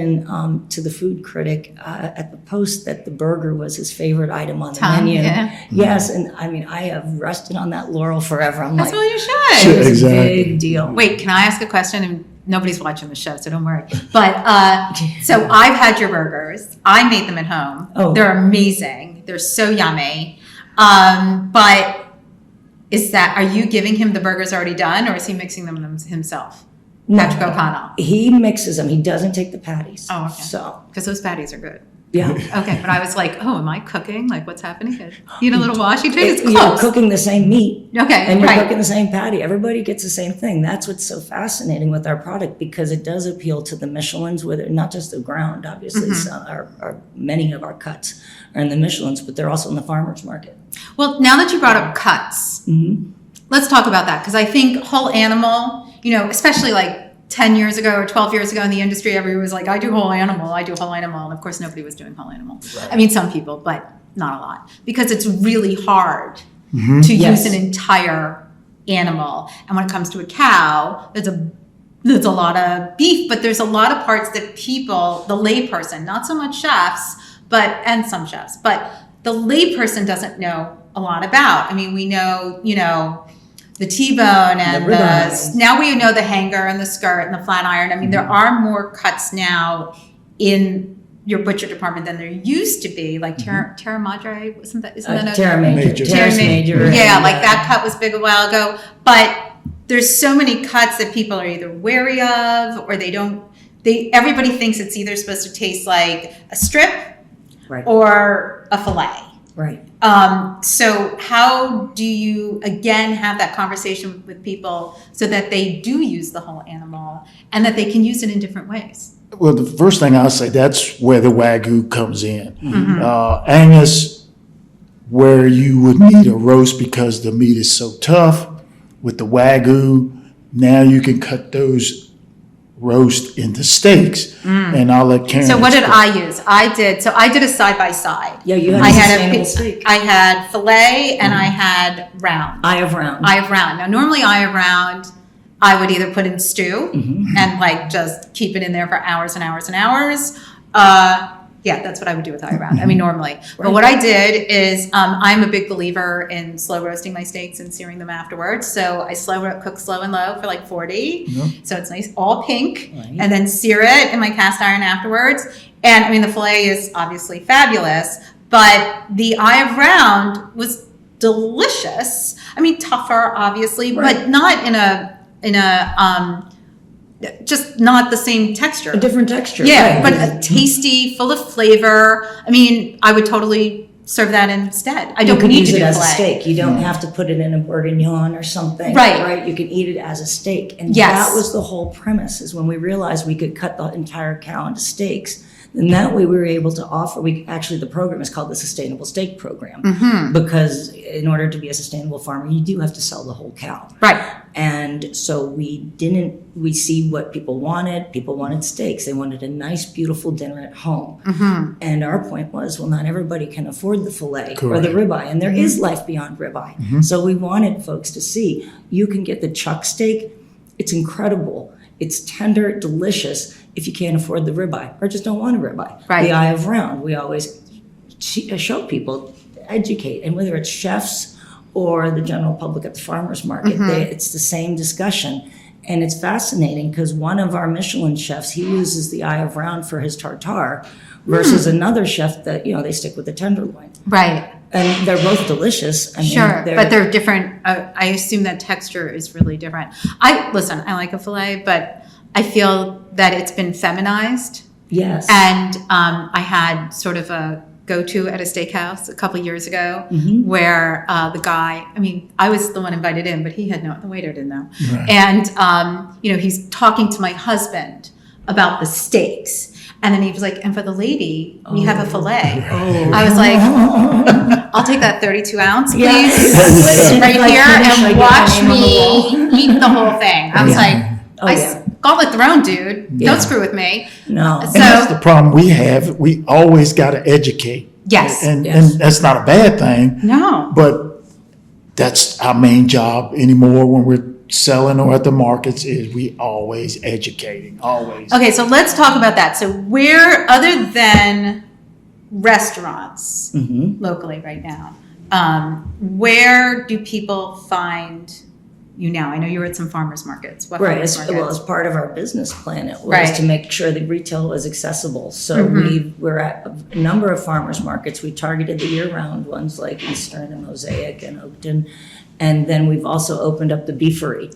to the food critic at the Post that the burger was his favorite item on the menu. Yeah. Yes, and I have rested on that laurel forever. I'm That's like, what you should. it was Exactly. a big deal. Wait, can I ask a question? And nobody's watching the show, so don't worry. But so I've had your burgers. I made them at home. Oh. They're amazing. They're so yummy. But are you giving him the burgers already done, or is he mixing them himself? No. Patrick O'Connell. He mixes them. He doesn't take the patties. Oh, okay. So Because those patties are good. Yeah. Okay, but I was like, oh, am I cooking? Like, what's happening? You need a little wash. It's You're close. cooking the same meat. Okay, And you're right. cooking the same patty. Everybody gets the same thing. That's what's so fascinating with our product, because it does appeal to the Michelins, whether not just the ground, obviously. Mm-hmm. Some many of our cuts are in the Michelins, but they're also in the farmer's market. Well, now that you brought up cuts, let's talk about that, because I think whole animal, especially like 10 years ago or 12 years ago in the industry, everyone was like, I do whole animal. And of course, nobody was doing whole animal. Right. I mean, some people, but not a lot, because it's really hard to Yes. use an entire animal. And when it comes to a cow, there's a lot of beef, but there's a lot of parts that people, the layperson, not so much chefs, and some chefs, but the layperson doesn't know a lot about. I mean, we know, the T-bone and now we know the hanger and the skirt and the flat iron. I mean, there are more cuts now in your butcher department than there used to be. Like Terra Madre, isn't that Terra Major. Terrace Major. Yeah, like that cut was big a while ago. But there's so many cuts that people are either wary of, or everybody thinks it's either supposed to taste like a strip Right. or a fillet. Right. So how do you, again, have that conversation with people so that they do use the whole animal and that they can use it in different ways? Well, the first thing I'll say, that's where the Wagyu comes in. Angus, where you would need a roast because the meat is so tough, with the Wagyu, now you can cut those roast into steaks. And I'll let Karen. So what did explain. I use? I did a side-by-side. Yeah, you had I a had sustainable steak. I had filet and I had round. Eye of round. Eye of round. Now, normally eye of round, I would either put in stew and like just keep it in there for hours and hours and hours. Yeah, that's what I would do with eye of round. I mean, normally. But what I did is I'm a big believer in slow roasting my steaks and searing them afterwards. So I cook slow and low for like 40. So it's nice, all pink, and then sear it in my cast iron afterwards. And I mean, the filet is obviously fabulous, but the eye of round was delicious. I mean, tougher, obviously, but not in a just not the same texture. A different texture. Yeah, right. but tasty, full of flavor. I mean, I would totally serve that instead. I don't could need use to it do as filet. a steak. You don't have to put it in a bourguignon or something. Right. You can eat it as a steak. And Yes. that was the whole premise, is when we realized we could cut the entire cow into steaks. And that way we were able to offer, the program is called the Sustainable Steak Program. Because in order to be a sustainable farmer, you do have to sell the whole cow. Right. And so we see what people wanted. People wanted steaks. They wanted a nice, beautiful dinner at home. And our point was, well, not everybody can afford the filet or the ribeye. And there is life beyond ribeye. So we wanted folks to see, you can get the chuck steak. It's incredible. It's tender, delicious, if you can't afford the ribeye or just don't want a ribeye. Right. The eye of round, we always show people, educate. And whether it's chefs or the general public at the farmer's market, it's the same discussion. And it's fascinating because one of our Michelin chefs, he uses the eye of round for his tartare versus another chef that, they stick with the tenderloin. Right. And they're both delicious. I mean, Sure, but they're different. I assume that texture is really different. I like a filet, but I feel that it's been feminized. Yes. And I had sort of a go-to at a steakhouse a couple of years ago where the guy, I was the one invited in, but the waiter didn't know. Right. And, he's talking to my husband about the steaks. And then he was like, and for the lady, we have a filet. I was like, I'll take that 32 ounce, please, right here, and watch me eat the whole thing. I was like, gauntlet thrown, dude. Don't screw with me. No. So And that's the problem we have. We always got to educate. yes. And that's not a bad thing, No. but that's our main job anymore when we're selling or at the markets, is we always educating, always. Okay, so let's talk about that. So where, other than restaurants locally right now, where do people find you now? I know you were at some farmers markets. What Right. farmers markets? Well, as part of our business plan, it was Right. to make sure that retail was accessible. So we're at a number of farmers markets. We targeted the year-round ones like Eastern and Mosaic and Oakton. And then we've also opened up the beefery,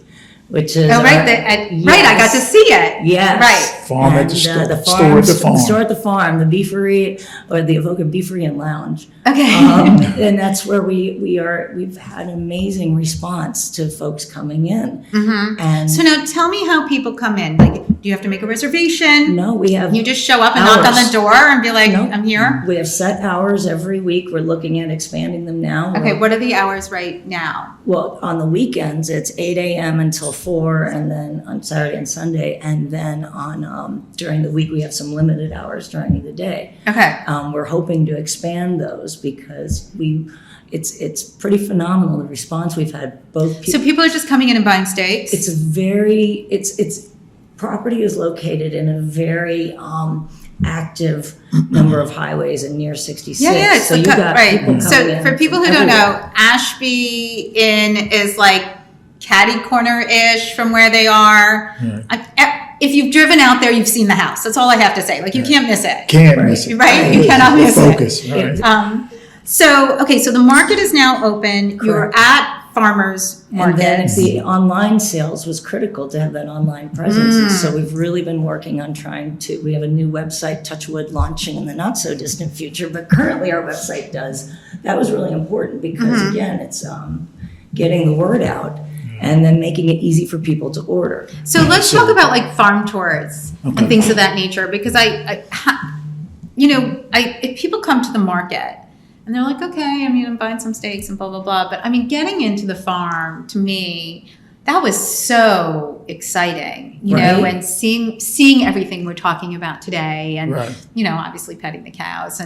which is Oh, right, right, I got to see it. Yes. Right. Farm at the And, store, the store at the farm. Store at the farm, the beefery, or the Avoca Beefery and Lounge. Okay. And that's where we've had an amazing response to folks coming in. And So now tell me how people come in. Like, do you have to make a reservation? no, we have You just show up and knock on hours. the door and be like, Nope. I'm here? We have set hours every week. We're looking at expanding them now. Okay, what are the hours right now? Well, on the weekends, it's 8 a.m. until 4, and then on Saturday and Sunday, and then on during the week, we have some limited hours during the day. Okay. We're hoping to expand those because it's pretty phenomenal, the response we've had. Both So people are just coming in and buying steaks? it's property is located in a very active number of highways and near 66. Yeah, it's so the you got right. people So coming in for people who from don't everywhere. know, Ashby Inn is like catty corner-ish from where they are. If you've driven out there, you've seen the house. That's all I have to say. Like, you can't miss it. Can't miss it. Right? You cannot miss it. Focus, right. So the market is now open. You're Correct. at farmers And then markets. the online sales was critical to have that online presence. So we've really been working on we have a new website, Touchwood, launching in the not so distant future, but currently our website does. That was really important because again, it's getting the word out and then making it easy for people to order. So let's talk about like farm tours and things of that nature, because if people come to the market and they're like, okay, I'm buying some steaks and blah, blah, blah. But getting into the farm, to me, that was so exciting, you know, and seeing everything we're talking about today and, obviously petting the cows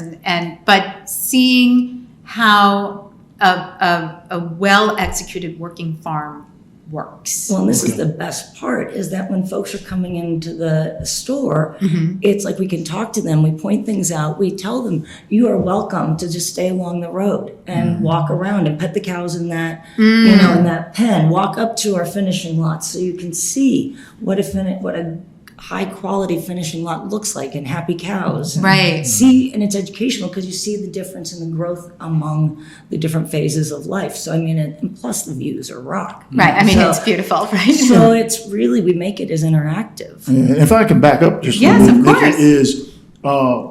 but seeing how a well-executed working farm works. Well, and this is the best part, is that when folks are coming into the store, it's like we can talk to them, we point things out, we tell them, you are welcome to just stay along the road and walk around and pet the cows in that, in that pen, walk up to our finishing lots so you can see what a high quality finishing lot looks like and happy cows. And and it's educational because you see the difference in the growth among the different phases of life. So and plus the views are rock. Right. It's beautiful, right? So it's really, we make it as interactive. And if I can back up just a Yes, little of bit, course. is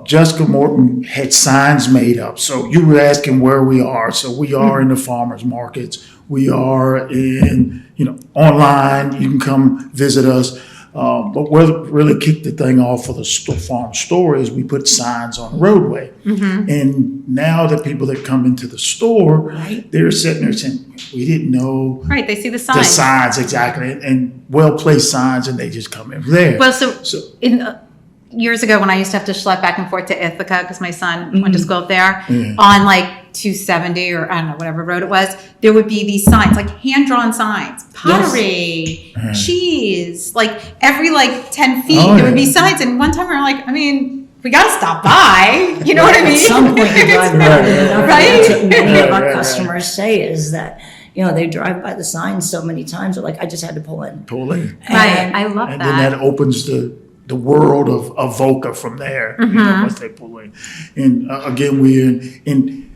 Jessica Morton had signs made up. So you were asking where we are. So we are in the farmers markets. We are in, online. You can come visit us. But what really kicked the thing off for the farm store is we put signs on the roadway. And now the people that come into the store, they're sitting there saying, we didn't know. Right, they see the The signs. signs, exactly. And well-placed signs, and they just come in there. Well, years ago when I used to have to schlep back and forth to Ithaca because my son went to school up there on like 270 or I don't know, whatever road it was, there would be these signs, like hand-drawn signs, pottery, cheese, like every 10 feet there would be signs. And one time we were like, we got to stop by. You know what I mean? At some point you drive by it enough. Right? That's what many of our customers say, is that, they drive by the signs so many times, they're like, I just had to pull in. Right, I love And that. then that opens the world of Avoca from there, once they pull in. And again, we're in,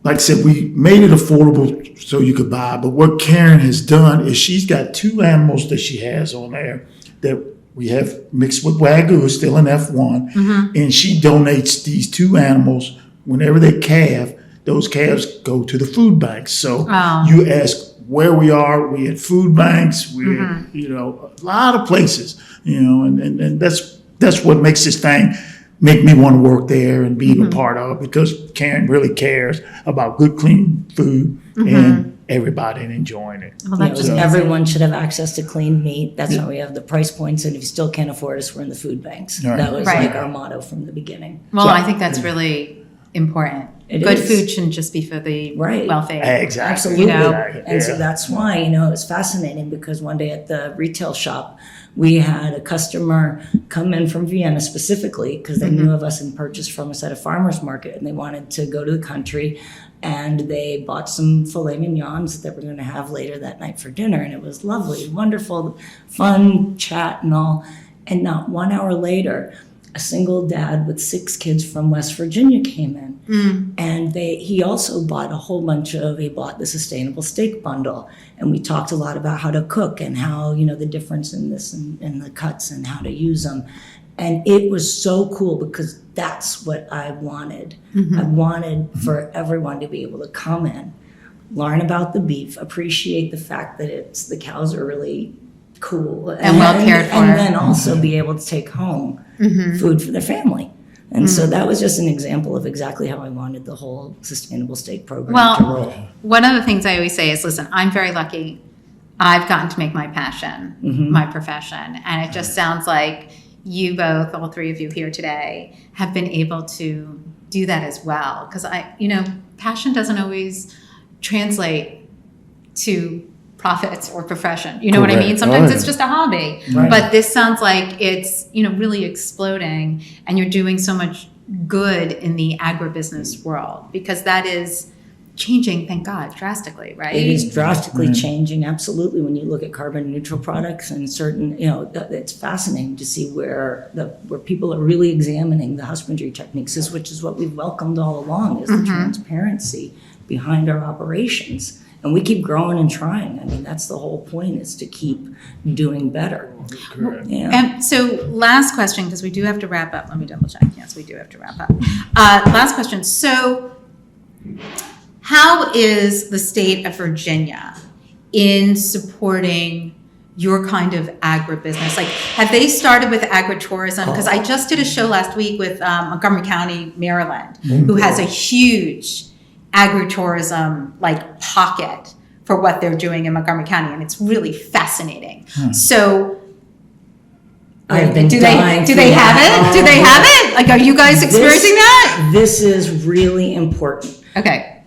like I said, we made it affordable so you could buy. But what Karen has done is she's got 2 animals that she has on there that we have mixed with Wagyu, still in F1. And she donates these 2 animals whenever they calve. Those calves go to the food banks. So you ask where we are. We at food banks. We're a lot of places. And that's what makes this thing make me want to work there and be a part of, because Karen really cares about good, clean food and everybody and enjoying it. Well, that's just everyone should have access to clean meat. That's why we have the price points. And if you still can't afford us, we're in the food banks. Right. That was Right. our motto from the beginning. Well, I think that's really important. It Good is. food shouldn't just be for the wealthy. Exactly. Absolutely. Exactly. And so that's why, it was fascinating, because one day at the retail shop, we had a customer come in from Vienna specifically because they knew of us and purchased from us at a farmer's market, and they wanted to go to the country, and they bought some filet mignons that we're going to have later that night for dinner. And it was lovely, wonderful, fun chat and all. And not 1 hour later, a single dad with 6 kids from West Virginia came in, and he also bought he bought the sustainable steak bundle, and we talked a lot about how to cook and how, the difference in this and the cuts and how to use them. And it was so cool because that's what I wanted. I wanted for everyone to be able to come in, learn about the beef, appreciate the fact that the cows are really cool and well cared for, and then also be able to take home food for their family. And so that was just an example of exactly how I wanted the whole sustainable steak program to roll. One of the things I always say is, listen, I'm very lucky. I've gotten to make my passion my profession, and it just sounds like you both, all 3 of you here today, have been able to do that as well. Because passion doesn't always translate to profits or profession. You know what I mean? Sometimes it's just a hobby. Right. But this sounds like it's, really exploding, and you're doing so much good in the agribusiness world, because that is changing, thank God, drastically, right? It is drastically changing, absolutely. When you look at carbon neutral products and certain, it's fascinating to see where people are really examining the husbandry techniques, which is what we've welcomed all along, is the transparency behind our operations. And we keep growing and trying. I mean, that's the whole point, is to keep doing better. Yeah. And so last question, because we do have to wrap up. Let me double check. Yes, we do have to wrap up. Last question. So how is the state of Virginia in supporting your kind of agribusiness? Like, have they started with agritourism? Because I just did a show last week with Montgomery County, Maryland, who has a huge agritourism pocket for what they're doing in Montgomery County, and it's really fascinating. So do they have it? Do they have it? Like, are you guys experiencing that? This is really important. Okay.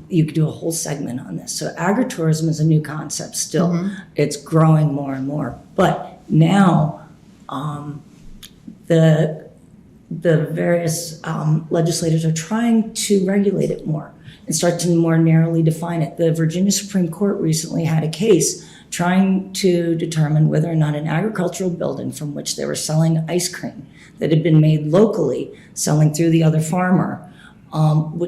You could do a whole segment on this. So agritourism is a new concept still. It's growing more and more. But now the various legislators are trying to regulate it more and start to more narrowly define it. The Virginia Supreme Court recently had a case trying to determine whether or not an agricultural building from which they were selling ice cream that had been made locally, selling through the other farmer,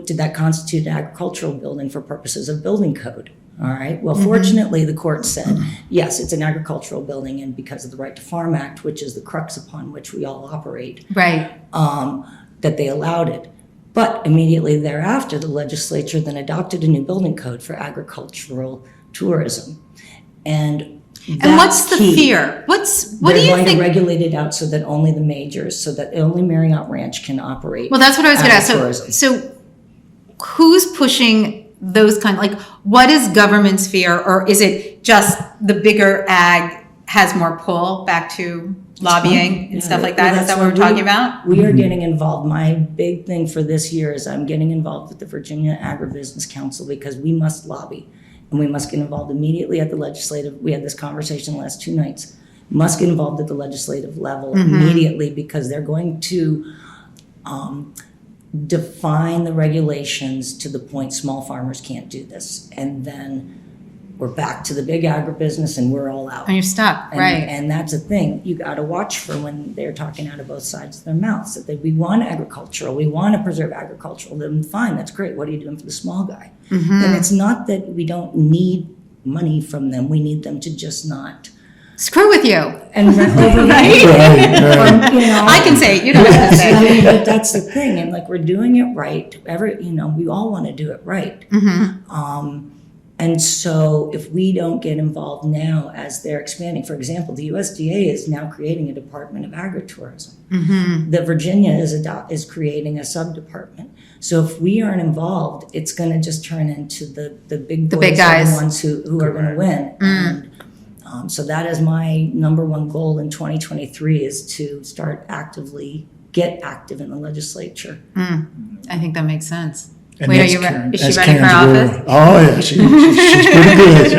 did that constitute an agricultural building for purposes of building code? All right. Well, fortunately, the court said, yes, it's an agricultural building, and because of the Right to Farm Act, which is the crux upon which we all operate, right, that they allowed it. But immediately thereafter, the legislature then adopted a new building code for agricultural tourism. And what's the fear? What do you They're going think? to regulate it out so that only the majors, so that only Marriott Ranch can operate. Well, that's what I was going to ask. agritourism. So who's pushing those what is government's fear, or is it just the bigger ag has more pull back to lobbying and stuff like that? Well, Is that what we're talking about? We are getting involved. My big thing for this year is I'm getting involved with the Virginia Agribusiness Council, because we must lobby. And we must get involved immediately at the legislative. We had this conversation the last 2 nights. Must get involved at the legislative level immediately, because they're going to define the regulations to the point small farmers can't do this. And then we're back to the big agribusiness, and we're all out. And you're stuck, right? And that's a thing. You got to watch for when they're talking out of both sides of their mouths. That we want agricultural, we want to preserve agricultural. Then fine, that's great. What are you doing for the small guy? And it's not that we don't need money from them. We need them to just not Screw with you. and rent over Right? Or, I can say it. You don't have to say I it. mean, but that's the thing, and we're doing it right. We all want to do it right. And so if we don't get involved now as they're expanding, for example, the USDA is now creating a Department of Agritourism. The Virginia is creating a sub-department. So if we aren't involved, it's going to just turn into the big boys, big guys, are the ones who are going to win. And so that is my number one goal in 2023, is to get active in the legislature. I think that makes sense. And Wait, that's is she that's running her Karen's office? world. Oh, yeah, she's pretty good.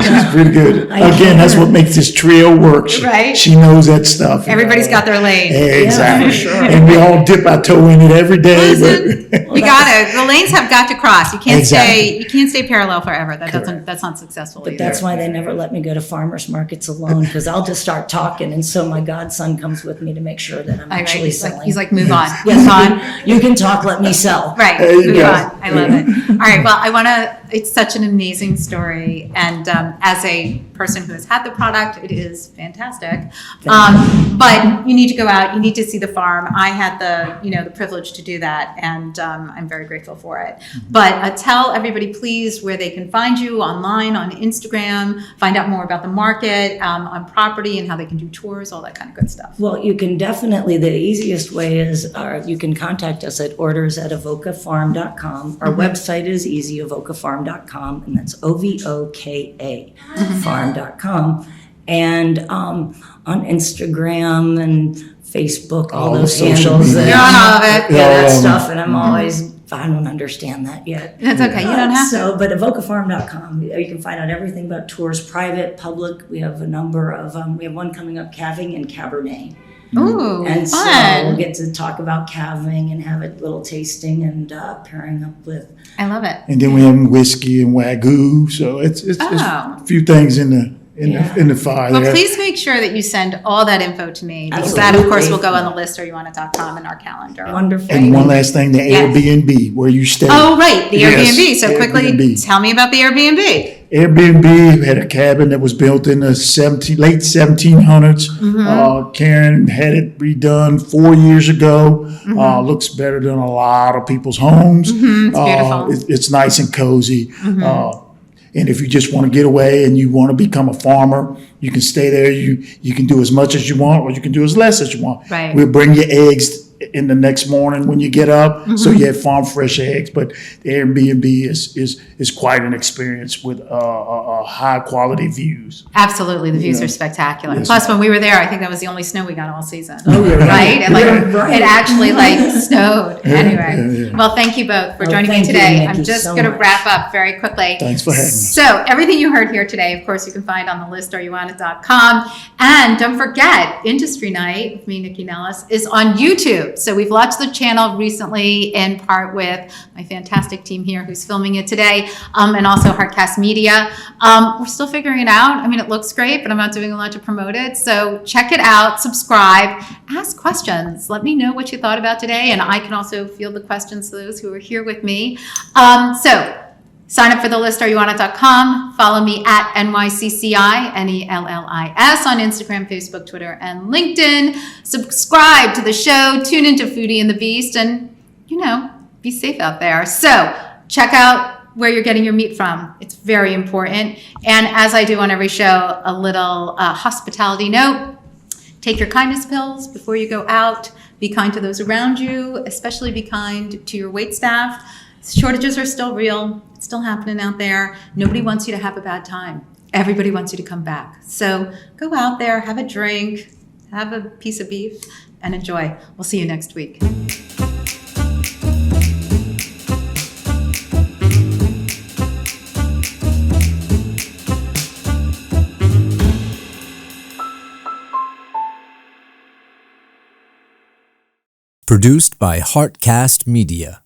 She's pretty good. Again, that's what makes this trio work. Right. She knows that stuff. Everybody's got their lane. Exactly. Yeah, for sure. And we all dip our toe in it every day. Listen, But you gotta. The lanes have got to cross. You can't Exactly. stay parallel forever. That's not successful. But either. that's why they never let me go to farmers markets alone, because I'll just start talking, and so my godson comes with me to make sure that I'm Right, actually selling. he's like, move on. yes, Move on. you can talk, let me sell. Right, There you move go. on. I love it. All right, well, it's such an amazing story. And as a person who has had the product, it is fantastic. But you need to go out, you need to see the farm. I had the privilege to do that, and I'm very grateful for it. But tell everybody, please, where they can find you online, on Instagram, find out more about the market, on property, and how they can do tours, all that kind of good stuff. Well, you can definitely, the easiest way is you can contact us at orders@avocafarm.com. Our website is easy, avocafarm.com, and that's OVOKA farm.com. And on Instagram and Facebook, all All the those social handles. media. You're on all of it. Yeah, that Yeah. stuff, and I'm always, I don't understand that yet. That's okay, you don't have to. So, but avocafarm.com, you can find out everything about tours, private, public. We have a number of, we have one coming up, calving and Cabernet. Ooh, And so fun. we'll get to talk about calving and have a little tasting and pairing up with. I love it. and then we have whiskey and Wagyu. So it's Oh. a few things in the fire Well, there. please make sure that you send all that info to me, because that, of course, will Absolutely. go on the list, or youwantit.com, in our calendar. Wonderful. And one last thing, the Yes. Airbnb where you stay. Oh, right, the Yes, Airbnb. So quickly, Airbnb. tell me about the Airbnb. Airbnb had a cabin that was built in the late 1700s. Karen had it redone 4 years ago. Looks better than a lot of people's homes. It's beautiful. It's nice and cozy. And if you just want to get away and you want to become a farmer, you can stay there. You can do as much as you want, or you can do as less as you want. Right. We'll bring you eggs in the next morning when you get up, so you have farm fresh eggs. But the Airbnb is quite an experience with high quality views. Absolutely, the views are spectacular. Yes, Plus, when we were there, I think that was the only snow we got all season. Oh, you're right? And You're right. it actually snowed. Anyway, yeah. well, thank you both for Oh, joining me thank you, today. Nikki, I'm just so going to much. wrap up very quickly. Thanks for having us. So everything you heard here today, of course, you can find on the list, youwantit.com. And don't forget, Industry Night with me, Nikki Nellis, is on YouTube. So we've launched the channel recently in part with my fantastic team here who's filming it today, and also Heartcast Media. We're still figuring it out. I mean, it looks great, but I'm not doing a lot to promote it. So check it out, subscribe, ask questions. Let me know what you thought about today, and I can also field the questions to those who are here with me. So sign up for the list, youwantit.com. Follow me at NYCCI, NELLIS on Instagram, Facebook, Twitter, and LinkedIn. Subscribe to the show, tune into Foodie and the Beast, and, be safe out there. So check out where you're getting your meat from. It's very important. And as I do on every show, a little hospitality note. Take your kindness pills before you go out. Be kind to those around you, especially be kind to your waitstaff. Shortages are still real. It's still happening out there. Nobody wants you to have a bad time. Everybody wants you to come back. So go out there, have a drink, have a piece of beef, and enjoy. We'll see you next week. Produced by Heartcast Media.